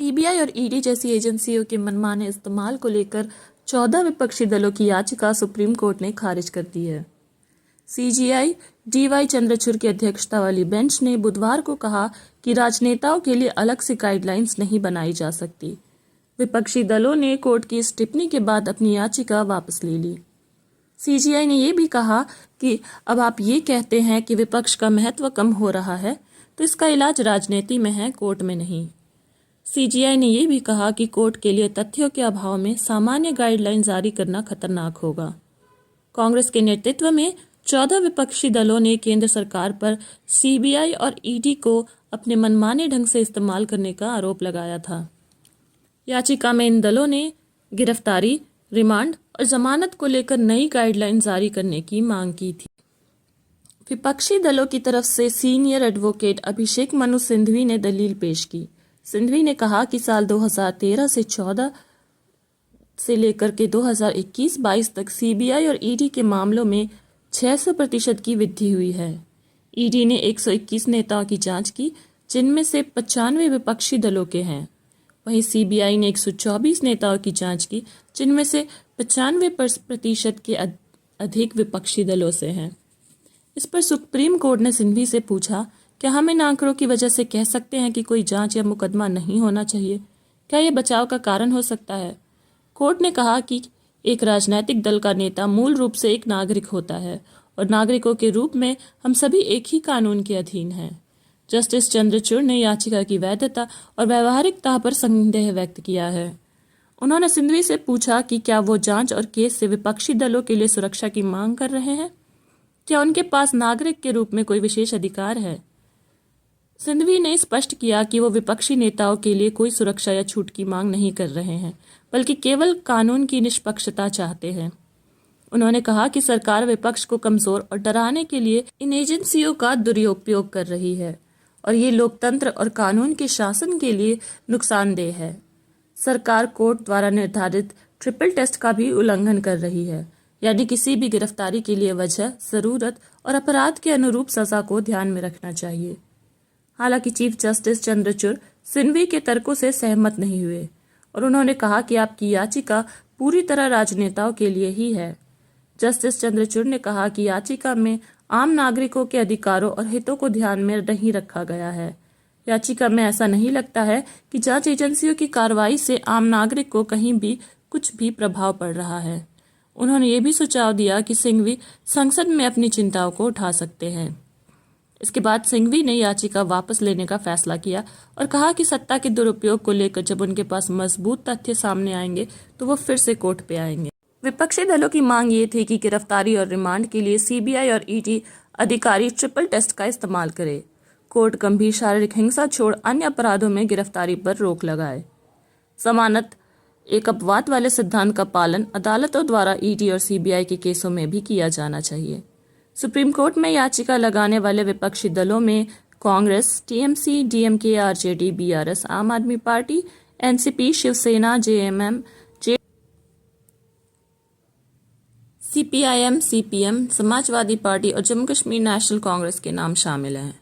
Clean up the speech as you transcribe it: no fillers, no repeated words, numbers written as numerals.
CBI और ED जैसी एजेंसियों के मनमाने इस्तेमाल को लेकर 14 विपक्षी दलों की याचिका सुप्रीम कोर्ट ने खारिज कर दी है। सीजेआई डीवाई चंद्रचूड़ की अध्यक्षता वाली बेंच ने बुधवार को कहा कि राजनेताओं के लिए अलग से गाइडलाइंस नहीं बनाई जा सकती। विपक्षी दलों ने कोर्ट की इस टिप्पणी के बाद अपनी याचिका वापस ले ली। सीजेआई ने यह भी कहा कि अब आप ये कहते हैं कि विपक्ष का महत्व कम हो रहा है, तो इसका इलाज राजनीति में है, कोर्ट में नहीं। सीजेआई ने यह भी कहा कि कोर्ट के लिए तथ्यों के अभाव में सामान्य गाइडलाइन जारी करना खतरनाक होगा। कांग्रेस के नेतृत्व में 14 विपक्षी दलों ने केंद्र सरकार पर सीबीआई और ईडी को अपने मनमाने ढंग से इस्तेमाल करने का आरोप लगाया था। याचिका में इन दलों ने गिरफ्तारी, रिमांड और जमानत को लेकर नई गाइडलाइन जारी करने की मांग की थी। विपक्षी दलों की तरफ से सीनियर एडवोकेट अभिषेक मनु सिंघवी ने दलील पेश की। सिंघवी ने कहा कि साल 2013 से 14 से लेकर के 2021-22 तक सीबीआई और ईडी के मामलों में 600% की वृद्धि हुई है। ईडी ने 121 नेताओं की जांच की, जिनमें से 95 विपक्षी दलों के हैं। वहीं सीबीआई ने 124 नेताओं की जांच की, जिनमें से 95% के अधिक विपक्षी दलों से हैं। इस पर सुप्रीम कोर्ट ने सिंघवी से पूछा, क्या हम इन आंकड़ों की वजह से कह सकते हैं कि कोई जांच या मुकदमा नहीं होना चाहिए? क्या यह बचाव का कारण हो सकता है? कोर्ट ने कहा कि एक राजनीतिक दल का नेता मूल रूप से एक नागरिक होता है और नागरिकों के रूप में हम सभी एक ही कानून के अधीन हैं। जस्टिस चंद्रचूड़ ने याचिका की वैधता और व्यावहारिकता पर संदेह व्यक्त किया है। उन्होंने सिंघवी से पूछा कि क्या वो जांच और केस से विपक्षी दलों के लिए सुरक्षा की मांग कर रहे हैं? क्या उनके पास नागरिक के रूप में कोई विशेष अधिकार है? सिंघवी ने स्पष्ट किया कि वो विपक्षी नेताओं के लिए कोई सुरक्षा या छूट की मांग नहीं कर रहे हैं, बल्कि केवल कानून की निष्पक्षता चाहते हैं। उन्होंने कहा कि सरकार विपक्ष को कमजोर और डराने के लिए इन एजेंसियों का दुरुपयोग कर रही है और ये लोकतंत्र और कानून के शासन के लिए नुकसानदेह है। सरकार कोर्ट द्वारा निर्धारित ट्रिपल टेस्ट का भी उल्लंघन कर रही है, यानी किसी भी गिरफ्तारी के लिए वजह, जरूरत और अपराध के अनुरूप सजा को ध्यान में रखना चाहिए। हालांकि चीफ जस्टिस चंद्रचूड़ सिंघवी के तर्कों से सहमत नहीं हुए और उन्होंने कहा कि आपकी याचिका पूरी तरह राजनेताओं के लिए ही है। जस्टिस चंद्रचूड़ ने कहा कि याचिका में आम नागरिकों के अधिकारों और हितों को ध्यान में नहीं रखा गया है। याचिका में ऐसा नहीं लगता है कि जांच एजेंसियों की कार्रवाई से आम नागरिक को कहीं भी कुछ भी प्रभाव पड़ रहा है। उन्होंने ये भी सुझाव दिया कि सिंघवी संसद में अपनी चिंताओं को उठा सकते हैं। इसके बाद सिंघवी ने याचिका वापस लेने का फैसला किया और कहा कि सत्ता के दुरुपयोग को लेकर जब उनके पास मजबूत तथ्य सामने आएंगे तो वो फिर से कोर्ट पे आएंगे। विपक्षी दलों की मांग ये थी कि गिरफ्तारी और रिमांड के लिए सीबीआई और ईडी अधिकारी ट्रिपल टेस्ट का इस्तेमाल करे। कोर्ट गंभीर शारीरिक हिंसा छोड़ अन्य अपराधों में गिरफ्तारी पर रोक लगाए। जमानत एक अपवाद वाले सिद्धांत का पालन अदालतों द्वारा ईडी और सीबीआई के केसों में भी किया जाना चाहिए। सुप्रीम कोर्ट में याचिका लगाने वाले विपक्षी दलों में Congress, TMC, DMK, RJD, BRS, Aam Aadmi party, NCP, Shiv Sena, JMM, CPIM, CPM, Samajwadi party और जम्मू कश्मीर नेशनल कांग्रेस के नाम शामिल हैं।